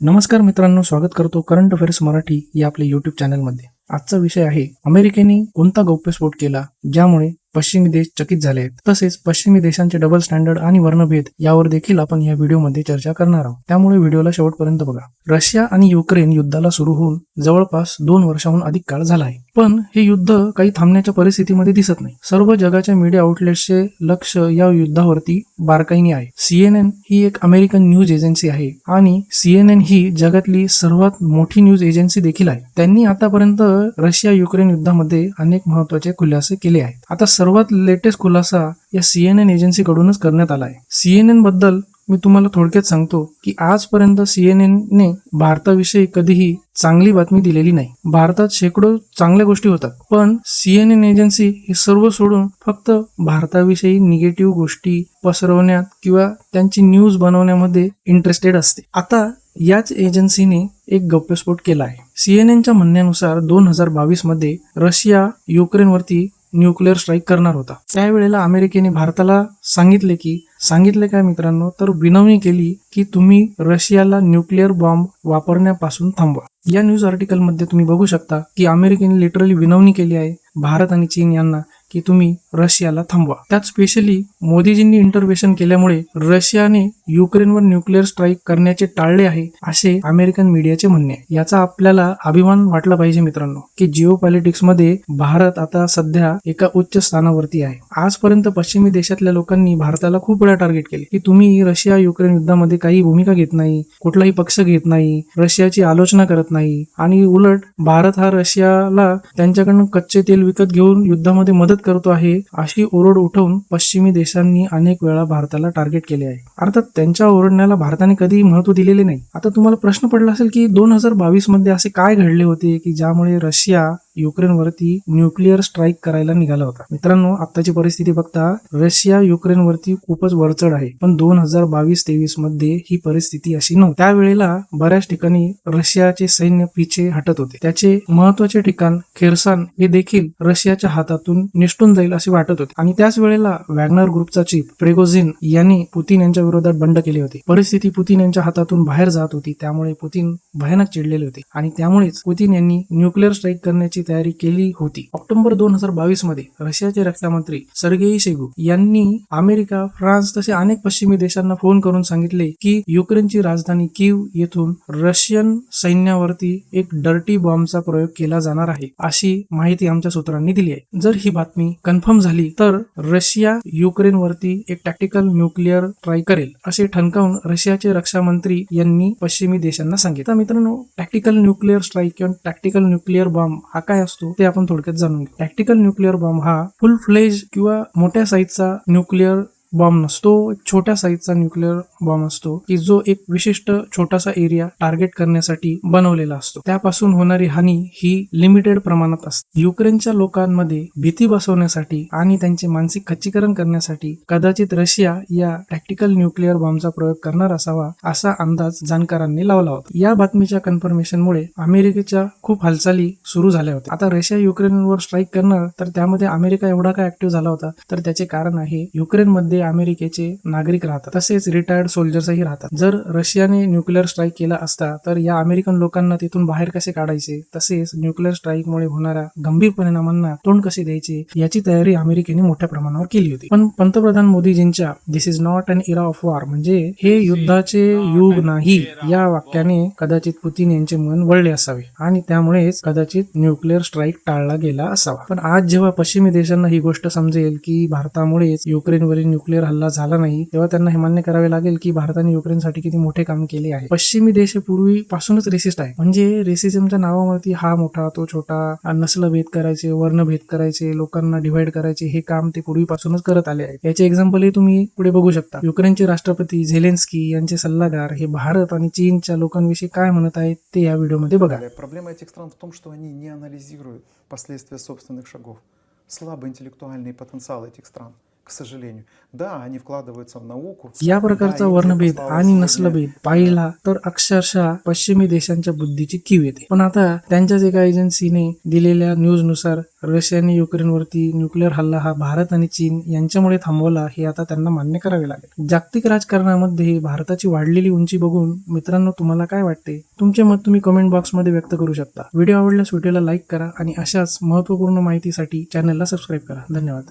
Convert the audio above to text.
नमस्कार मित्रांनो, स्वागत करतो करंट अफेअर्स मराठी या आपल्या यूट्यूब चॅनलमध्ये. आजचा विषय आहे अमेरिकेने कोणता गौप्यस्फोट केला ज्यामुळे पश्चिमी देश चकित झाले आहेत. तसेच पश्चिमी देशांचे डबल स्टँडर्ड आणि वर्णभेद यावर देखील आपण या व्हिडिओमध्ये चर्चा करणार आहोत. त्यामुळे व्हिडिओला शेवटपर्यंत बघा. रशिया आणि युक्रेन युद्धाला सुरू होऊन जवळपास 2 वर्षांहून अधिक काळ झाला आहे, पण हे युद्ध काही थांबण्याच्या परिस्थितीमध्ये दिसत नाही. सर्व जगाच्या मीडिया आउटलेट्सचे लक्ष या युद्धावरती बारकाईने आहे. CNN ही एक अमेरिकन न्यूज एजन्सी आहे आणि CNN ही जगातली सर्वात मोठी न्यूज एजन्सी देखील आहे. त्यांनी आतापर्यंत रशिया युक्रेन युद्धामध्ये अनेक महत्त्वाचे खुलासे केले आहेत. आता सर्वात लेटेस्ट खुलासा या CNN एजन्सी कडूनच करण्यात आला आहे. CNN बद्दल मी तुम्हाला थोडक्यात सांगतो की आजपर्यंत CNN ने भारताविषयी कधीही चांगली बातमी दिलेली नाही. भारतात शेकडो चांगल्या गोष्टी होतात, पण CNN एजन्सी हे सर्व सोडून फक्त भारताविषयी निगेटिव्ह गोष्टी पसरवण्यात किंवा त्यांची न्यूज बनवण्यामध्ये इंटरेस्टेड असते. आता याच एजन्सीने एक गौप्यस्फोट केला आहे. CNNच्या म्हणण्यानुसार 2022 मध्ये रशिया युक्रेनवरती न्यूक्लिअर स्ट्राईक करणार होता. त्यावेळेला अमेरिकेने भारताला सांगितले काय मित्रांनो, तर विनवणी केली की तुम्ही रशियाला न्यूक्लिअर बॉम्ब वापरण्यापासून थांबवा. या न्यूज आर्टिकलमध्ये तुम्ही बघू शकता की अमेरिकेने लिटरली विनवणी केली आहे भारत आणि चीन यांना की तुम्ही रशियाला थांबवा. त्यात स्पेशली मोदीजींनी इंटरव्हेन्शन केल्यामुळे रशियाने युक्रेनवर न्यूक्लिअर स्ट्राईक करण्याचे टाळले आहे असे अमेरिकन मीडियाचे म्हणणे आहे. याचा आपल्याला अभिमान वाटला पाहिजे मित्रांनो की जिओ पॉलिटिक्स मध्ये भारत आता सध्या एका उच्च स्थानावरती आहे. आजपर्यंत पश्चिमी देशातल्या लोकांनी भारताला खूप वेळा टार्गेट केले की तुम्ही रशिया युक्रेन युद्धामध्ये काही भूमिका घेत नाही, कुठलाही पक्ष घेत नाही, रशियाची आलोचना करत नाही आणि उलट भारत हा रशियाला त्यांच्याकडून कच्चे तेल विकत घेऊन युद्धामध्ये मदत करतो आहे अशी ओरड उठवून पश्चिमी देशांनी अनेक वेळा भारताला टार्गेट केले आहे. अर्थात त्यांच्या ओरडण्याला भारताने कधी महत्व दिलेले नाही. आता तुम्हाला प्रश्न पडला असेल की 2022 मध्ये असे काय घडले होते की ज्यामुळे रशिया युक्रेनवरती न्यूक्लिअर स्ट्राईक करायला निघाला होता. मित्रांनो, आताची परिस्थिती बघता रशिया युक्रेनवरती खूपच वरचढ आहे, पण 2022-23 मध्ये ही परिस्थिती अशी नव्हती. त्यावेळेला बऱ्याच ठिकाणी रशियाचे सैन्य पिछे हटत होते. त्याचे महत्वाचे ठिकाण खेर्सन हे देखील रशियाच्या हातातून निष्ठून जाईल असे वाटत होते आणि त्याच वेळेला वॅग्नर ग्रुपचा चीफ प्रिगोझिन यांनी पुतीन यांच्या विरोधात बंड केले होते. परिस्थिती पुतीन यांच्या हातातून बाहेर जात होती, त्यामुळे पुतीन भयानक चिडलेले होते आणि त्यामुळेच पुतीन यांनी न्यूक्लिअर स्ट्राईक करण्याची तयारी केली होती. ऑक्टोबर 2022 मध्ये रशियाचे रक्षामंत्री सर्गेई शोइगू यांनी अमेरिका, फ्रान्स तसे अनेक पश्चिमी देशांना फोन करून सांगितले की युक्रेनची राजधानी कीव येथून रशियन सैन्यावरती एक डर्टी बॉम्बचा प्रयोग केला जाणार आहे अशी माहिती आमच्या सूत्रांनी दिली आहे. जर ही बातमी कन्फर्म झाली तर रशिया युक्रेनवरती एक टॅक्टिकल न्यूक्लिअर स्ट्राईक करेल असे ठणकावून रशियाचे रक्षामंत्री यांनी पश्चिमी देशांना सांगितलं. मित्रांनो, टॅक्टिकल न्यूक्लिअर स्ट्राईक किंवा टॅक्टिकल न्यूक्लिअर बॉम्ब हा काय असतो ते आपण थोडक्यात जाणून घेऊ. टॅक्टिकल न्यूक्लिअर बॉम्ब हा फुल फ्लेज किंवा मोठ्या साईजचा न्यूक्लिअर बॉम्ब नसतो. एक छोट्या साईजचा न्यूक्लिअर बॉम्ब असतो की जो एक विशिष्ट छोटासा एरिया टार्गेट करण्यासाठी बनवलेला असतो. त्यापासून होणारी हानी ही लिमिटेड प्रमाणात असते. युक्रेनच्या लोकांमध्ये भीती बसवण्यासाठी आणि त्यांचे मानसिक खच्चीकरण करण्यासाठी कदाचित रशिया या टॅक्टिकल न्यूक्लिअर बॉम्बचा प्रयोग करणार असावा असा अंदाज जाणकारांनी लावला होता. या बातमीच्या कन्फर्मेशनमुळे अमेरिकेच्या खूप हालचाली सुरू झाल्या होत्या. आता रशिया युक्रेनवर स्ट्राईक करणार तर त्यामध्ये अमेरिका एवढा काय ऍक्टिव्ह झाला होता, तर त्याचे कारण आहे युक्रेनमध्ये अमेरिकेचे नागरिक राहतात, तसेच रिटायर्ड सोल्जर्सही राहतात. जर रशियाने न्यूक्लिअर स्ट्राईक केला असता तर या अमेरिकन लोकांना तिथून बाहेर कसे काढायचे, तसेच न्यूक्लिअर स्ट्राईकमुळे होणाऱ्या गंभीर परिणामांना तोंड कसे द्यायचे याची तयारी अमेरिकेने मोठ्या प्रमाणावर केली होती. पण पंतप्रधान मोदीजींच्या this is not an era of war म्हणजे हे युद्धाचे युग नाही या वाक्याने कदाचित पुतीन यांचे मन वळले असावे आणि त्यामुळेच कदाचित न्यूक्लिअर स्ट्राईक टाळला गेला असावा. पण आज जेव्हा पश्चिमी देशांना ही गोष्ट समजेल की भारतामुळेच युक्रेनवरील न्यूक्लिअर हल्ला झाला नाही, तेव्हा त्यांना हे मान्य करावे लागेल की भारताने युक्रेनसाठी किती मोठे काम केले आहे. पश्चिमी देश पूर्वीपासूनच रेसिस्ट आहे, म्हणजे रेसिझमच्या नावावरती हा मोठा तो छोटा, नस्लभेद करायचे, वर्णभेद करायचे, लोकांना डिव्हाइड करायचे हे काम ते पूर्वीपासूनच करत आले आहे. याचे एक्झाम्पलही तुम्ही पुढे बघू शकता. युक्रेनचे राष्ट्रपती झेलेन्स्की यांचे सल्लागार हे भारत आणि चीनच्या लोकांविषयी काय म्हणत आहेत ते या व्हिडिओमध्ये बघा. Проблема этих стран в том, что они не анализируют последствия собственных шагов. Слабый интеллектуальный потенциал этих стран, к सожалению. Да, они вкладываются в науку. या प्रकारचा Да, Индия वर्णभेद послала आणि сегодня, नस्लभेद पाहिला तर अक्षरशः पश्चिमी देशांच्या बुद्धीची कीव येते. पण आता त्यांच्याच एका एजन्सीने दिलेल्या न्यूजनुसार रशियाने युक्रेनवरती न्यूक्लिअर हल्ला हा भारत आणि चीन यांच्यामुळे थांबवला हे आता त्यांना मान्य करावे लागेल. जागतिक राजकारणामध्ये भारताची वाढलेली उंची बघून मित्रांनो तुम्हाला काय वाटते? तुमचे मत तुम्ही कमेंट बॉक्समध्ये व्यक्त करू शकता. व्हिडिओ आवडल्यास व्हिडिओला लाईक करा आणि अशाच महत्त्वपूर्ण माहितीसाठी चॅनलला सबस्क्राईब करा. धन्यवाद.